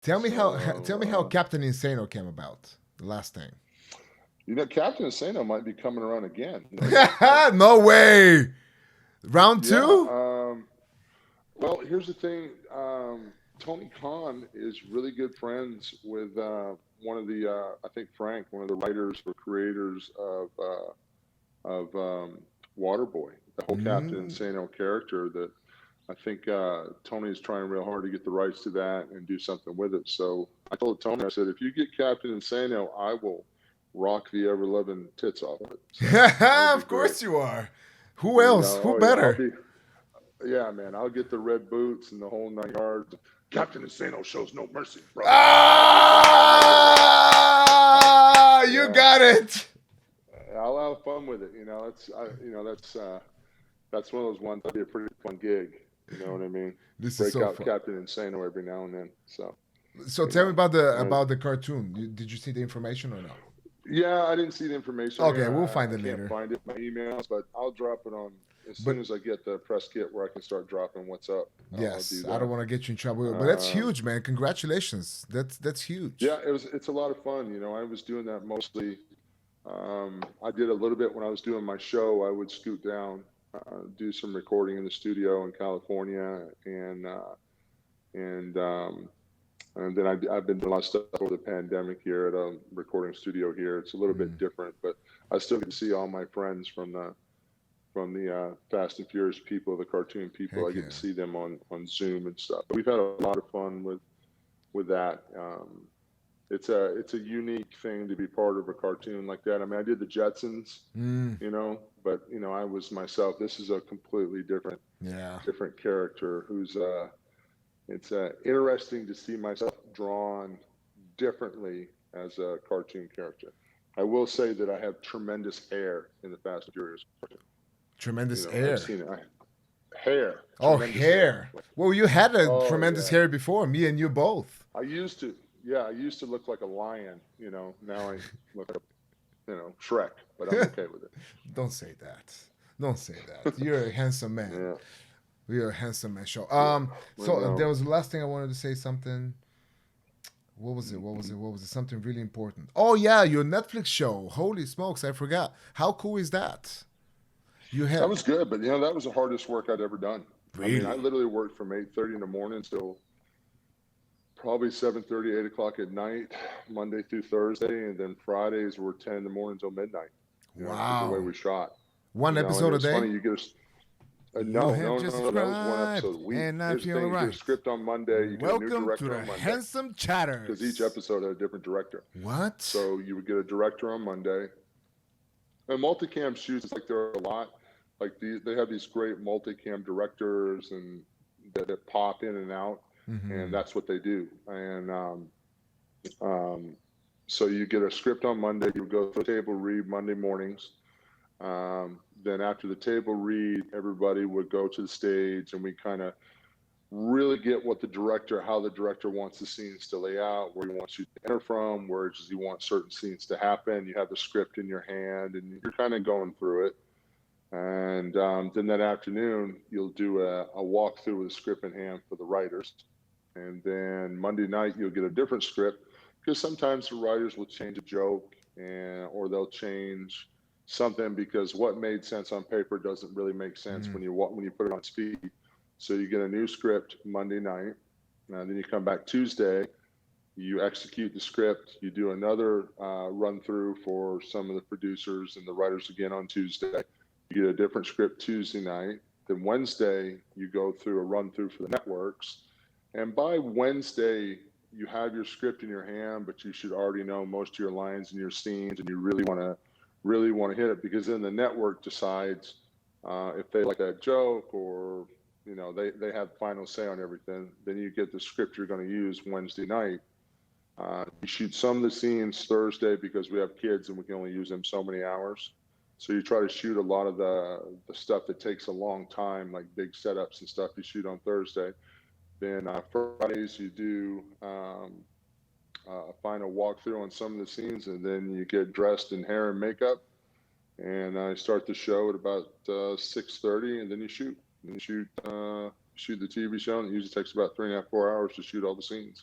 Tell me how So, Captain Insano came about. The last thing. Captain Insano might be coming around again. You know that, right? No way. Round Yeah. two. Well, here's the thing. Tony Khan is really good friends with one of the, I think Frank, one of the writers or creators of Waterboy, the whole Captain Mm. Insano character. That I think Tony is trying real hard to get the rights to that and do something with it. So I told Tony, I said, if you get Captain Insano, I will rock the ever loving tits off of it. So that would be Of great. course you are. Who else? Who Oh yeah, I'll better? be. Yeah, man, I'll get the red boots and the whole 9 yards. Captain Insano shows no mercy, brother. I'll get that. I'll get it. Ah, you Yeah, got it. I'll have fun with it. That's one of those ones. That'd be a pretty fun gig. You know what I mean? This is Break so out fun. Captain Insano every now and then. So So you tell me know, about the uh, cartoon. Did you see the information or no? yeah, I didn't see the information Okay, here. we'll find I it can't later. find it in my emails, but I'll drop it on as But soon as I get the press kit where I can start dropping what's up. I'll do yes, I that. don't want to get you in trouble. But that's Um, huge, man. Congratulations. That's yeah, huge. it's a lot of fun. I was doing that mostly. I did a little bit when I was doing my show. I would scoot down, do some recording in the studio in California, and then I've been doing a lot of stuff over the pandemic here at a recording studio here. It's a little bit Mm, different, but I still get to see all my friends from the Fast and Furious people, the cartoon people. I heck get to yeah. see them on Zoom and stuff. We've had a lot of fun with that. It's a unique thing to be part of a cartoon like that. I mean, I did the Jetsons, Mm, but I was myself. This is a completely yeah. different character who's it's interesting to see myself drawn differently as a cartoon character. I will say that I have tremendous hair in the Fast and Furious cartoon. Tremendous I've air. seen it. Hair, Oh, tremendous hair. hair. Well, you had a Oh tremendous yeah, hair before. Me and you both. I used to. Yeah, I used to look like a lion. Now I look like Shrek, but I'm okay with it. Don't say that. Don't say that. You're a handsome man. Yeah, You're a handsome man. Show. yeah, I So there know. was the last thing I wanted to say. Something. What was it? What was it? What was it? Something really important. Oh yeah, your Netflix show. Holy smokes, I forgot. How cool is that? You That have was good, but that was the hardest work I'd ever done. I mean, I really. literally worked from 8:30 in the morning till probably 7:30, 8 o'clock at night, Monday through Thursday, and then Fridays were 10 in the morning till midnight. Because the way Wow. we shot, One and episode it a was funny. day. You get You no, have no, just no, no. That was one episode subscribed a week. and I Here's the feel thing: you get a alright. script on Monday, you get a new Welcome to director the on Monday, Handsome because each Chatters. episode had a different director. What? So you would get a director on Monday. And multicam shoots, it's like there are a lot. They have these great multicam directors and that pop in and out, and Mm-hmm. that's what they do. And um, so you get a script on Monday. You go through a table read Monday mornings. Then after the table read, everybody would go to the stage, and we kind of really get how the director wants the scenes to lay out, where he wants you to enter from, where does he want certain scenes to happen. You have the script in your hand, and you're kind of going through it. And then that afternoon, you'll do a walkthrough with a script in hand for the writers. And then Monday night, you'll get a different script because sometimes the writers will change a joke or they'll change something because what made sense on paper doesn't really make sense Mm. when you put it on speed. So you get a new script Monday night, and then you come back Tuesday. You execute the script. You do another run through for some of the producers and the writers again on Tuesday. You get a different script Tuesday night. Then Wednesday, you go through a run through for the networks. And by Wednesday, you have your script in your hand, but you should already know most of your lines and your scenes, and you really want to hit it because then the network decides if they like that joke or they have final say on everything. Then you get the script you're going to use Wednesday night. You shoot some of the scenes Thursday because we have kids and we can only use them so many hours. So you try to shoot a lot of the stuff that takes a long time, like big setups and stuff. You shoot on Thursday. Then Fridays you do a final walkthrough on some of the scenes, and then you get dressed in hair and makeup. And I start the show at about 6:30, and then you shoot. And you shoot the TV show, and it usually takes about 3.5, 4 hours to shoot all the scenes.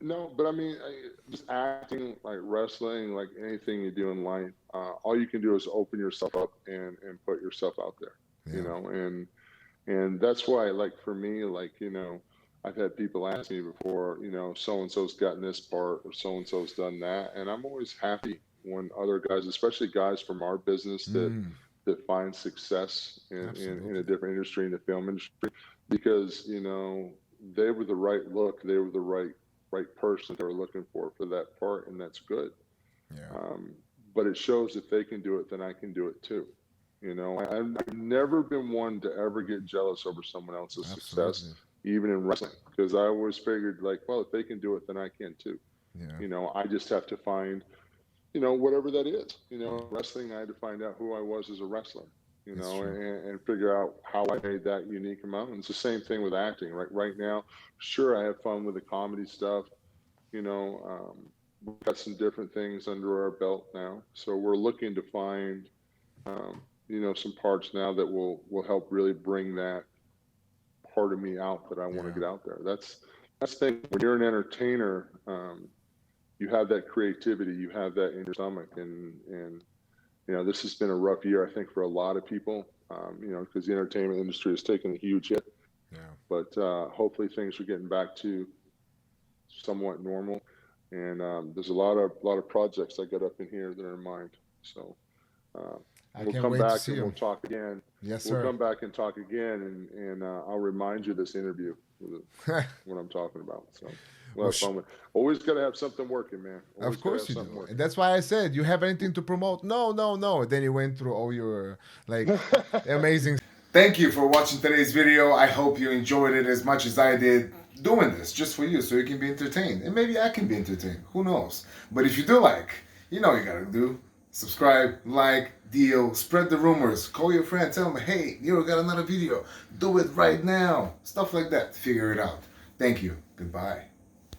No, but I mean, just acting, like wrestling, like anything you do in life, all you can do is open yourself up and put yourself out there, you Yeah. know, and that's why, like for me, like, you know, I've had people ask me before, you know, so and so's gotten this part or so and so's done that, and I'm always happy when other guys, especially guys from our business that find success in a Absolutely. different industry, in the film industry, because, you know, they were the right look, they were the right person they were looking for that part, and that's good. Yeah. But it shows if they can do it, then I can do it too. You know, I've never been one to ever get jealous over someone else's success, Absolutely. even in wrestling, because I always figured like, well, if they can do it, then I can too. Yeah. You know, I just have to find, you know, whatever that is. You Yeah. know, wrestling, I had to find out who I was as a wrestler. You It's know, true. and figure out how I made that unique amount. And it's the same thing with acting. Right now, sure, I have fun with the comedy stuff. You know, we've got some different things under our belt now, so we're looking to find, you know, some parts now that will help really bring that part of me out that I want to Yeah. get out there. That's the thing. When you're an entertainer, you have that creativity, you have that in your stomach, and you know, this has been a rough year, I think, for a lot of people. You know, because the entertainment industry has taken a huge hit, Yeah. but hopefully things are getting back to somewhat normal. And there's a lot of projects I got up in here that are in mind. So uh, I we'll can't come wait to back see and we'll him. talk again. Yes, We'll sir. come back and talk again, and I'll remind you of this interview with what I'm talking about. So we'll Well, have fun with. Always got to have something working, man. of Always got to course have you something do. And working. that's why I said, you have anything to promote? No, no, no. And then you went through all your like amazing. Thank you for watching today's video. I hope you enjoyed it as much as I did doing this just for you so you can be entertained. And maybe I can be entertained. Who knows? But if you do like, you know what you gotta do. Subscribe, like, deal, spread the rumors, call your friend, tell them, hey, Miro got another video. Do it right now. Stuff like that. Figure it out. Thank you. Goodbye.